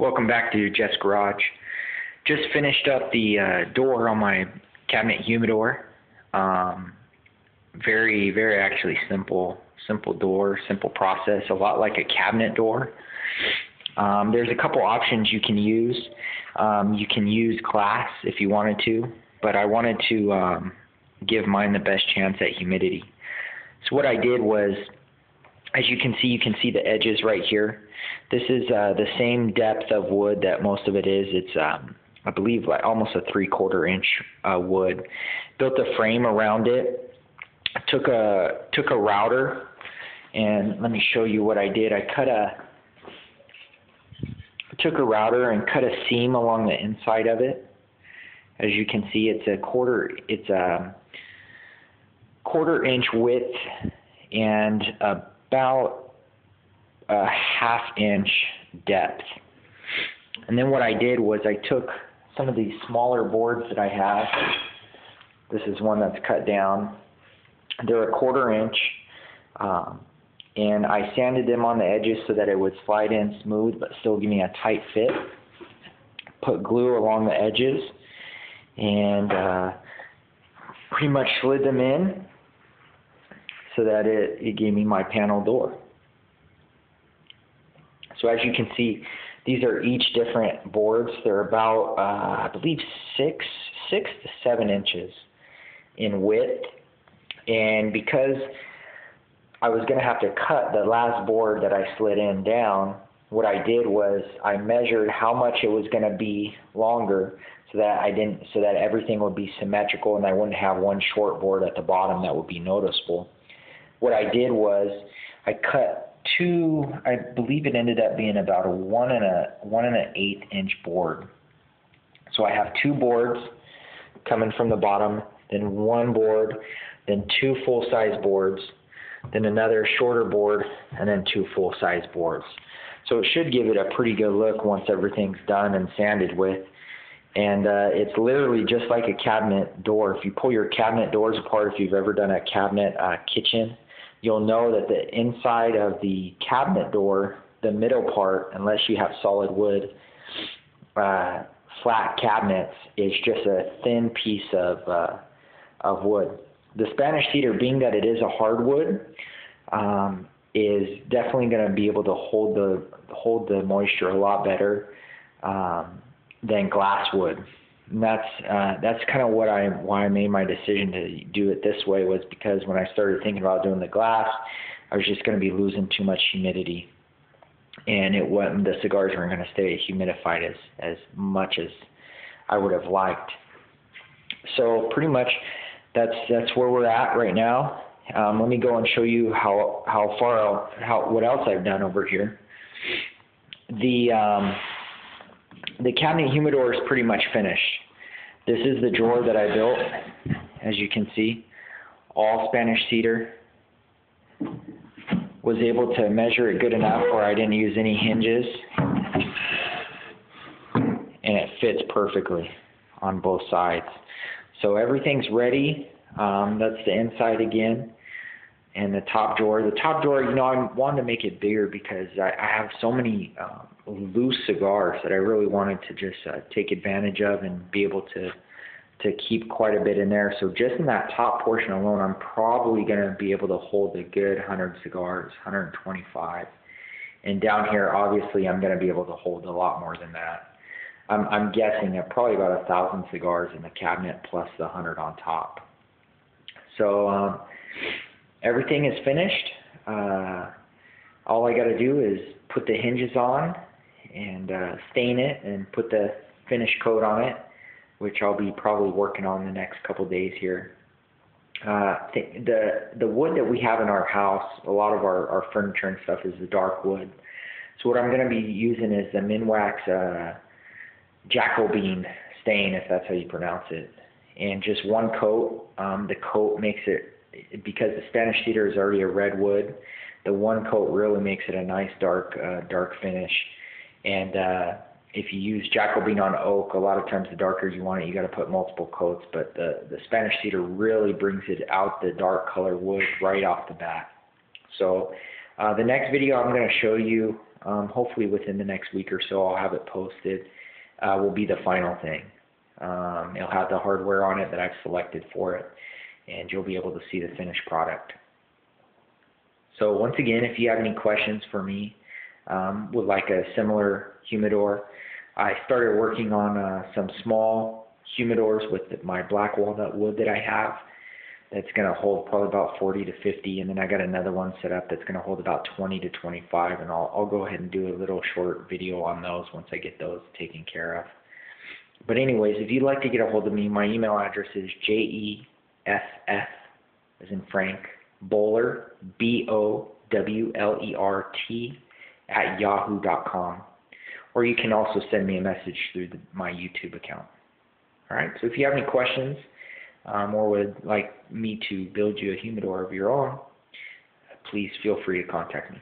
Welcome back to Jeff's Garage. Just finished up the door on my Cabinet Humidor. Very actually simple door, simple process, a lot like a cabinet door. There's a couple options you can use. You can use glass if you wanted to, but I wanted to give mine the best chance at humidity. So what I did was, as you can see the edges right here. This is the same depth of wood that most of it is. It's I believe like almost a 3/4 inch wood. Built a frame around it. Took a router, and let me show you what I did. I took a router and cut a seam along the inside of it. As you can see, it's a quarter inch width and about a 1/2 inch depth. And then what I did was I took some of these smaller boards that I have. This is one that's cut down. They're a 1/4 inch, and I sanded them on the edges so that it would slide in smooth but still give me a tight fit. Put glue along the edges and pretty much slid them in so that it gave me my panel door. So as you can see, these are each different boards. They're about, I believe, 6 to 7 inches in width. And because I was going to have to cut the last board that I slid in down, what I did was I measured how much it was going to be longer so that everything would be symmetrical and I wouldn't have one short board at the bottom that would be noticeable. What I did was I cut two, I believe it ended up being about a 1 1/8 inch board. So I have 2 boards coming from the bottom, then 1 board, then 2 full-size boards, then another shorter board, and then 2 full-size boards. So it should give it a pretty good look once everything's done and sanded with. And it's literally just like a cabinet door. If you pull your cabinet doors apart, if you've ever done a cabinet kitchen, you'll know that the inside of the cabinet door, the middle part, unless you have solid wood, flat cabinets, is just a thin piece of wood. The Spanish cedar, being that it is a hardwood, is definitely going to be able to hold the moisture a lot better than glass wood. And that's kind of why I made my decision to do it this way, was because when I started thinking about doing the glass, I was just going to be losing too much humidity, and the cigars weren't going to stay humidified as much as I would have liked. So pretty much that's where we're at right now. Let me go and show you what else I've done over here. The Cabinet Humidor is pretty much finished. This is the drawer that I built, as you can see, all Spanish cedar. Was able to measure it good enough where I didn't use any hinges, and it fits perfectly on both sides. So everything's ready. That's the inside again. And the top drawer. The top drawer, I wanted to make it bigger because I have so many loose cigars that I really wanted to just take advantage of and be able to keep quite a bit in there. So just in that top portion alone, I'm probably going to be able to hold a good 100 cigars, 125. And down here, obviously, I'm going to be able to hold a lot more than that. I'm guessing probably about 1,000 cigars in the cabinet plus the 100 on top. So everything is finished. All I got to do is put the hinges on and stain it and put the finish coat on it, which I'll be probably working on the next couple days here. The wood that we have in our house, a lot of our furniture and stuff is the dark wood. So what I'm going to be using is the Minwax Jackal Bean stain, if that's how you pronounce it. And just one coat. The coat makes it, because the Spanish cedar is already a red wood, the one coat really makes it a nice dark finish. And if you use Jackal Bean on oak, a lot of times the darker you want it, you got to put multiple coats. But the Spanish cedar really brings it out, the dark color wood, right off the bat. So the next video I'm going to show you hopefully within the next week or so I'll have it posted, will be the final thing. It'll have the hardware on it that I've selected for it, and you'll be able to see the finished product. So once again, if you have any questions for me, with like a similar humidor, I started working on some small humidors with my black walnut wood that I have. That's going to hold probably about 40 to 50, and then I got another one set up that's going to hold about 20 to 25, and I'll go ahead and do a little short video on those once I get those taken care of. But anyways, if you'd like to get a hold of me, my email address is jeff, as in Frank, Bowler, BOWLERT, @yahoo.com. Or you can also send me a message through my YouTube account. All right, so if you have any questions, or would like me to build you a humidor of your own, please feel free to contact me.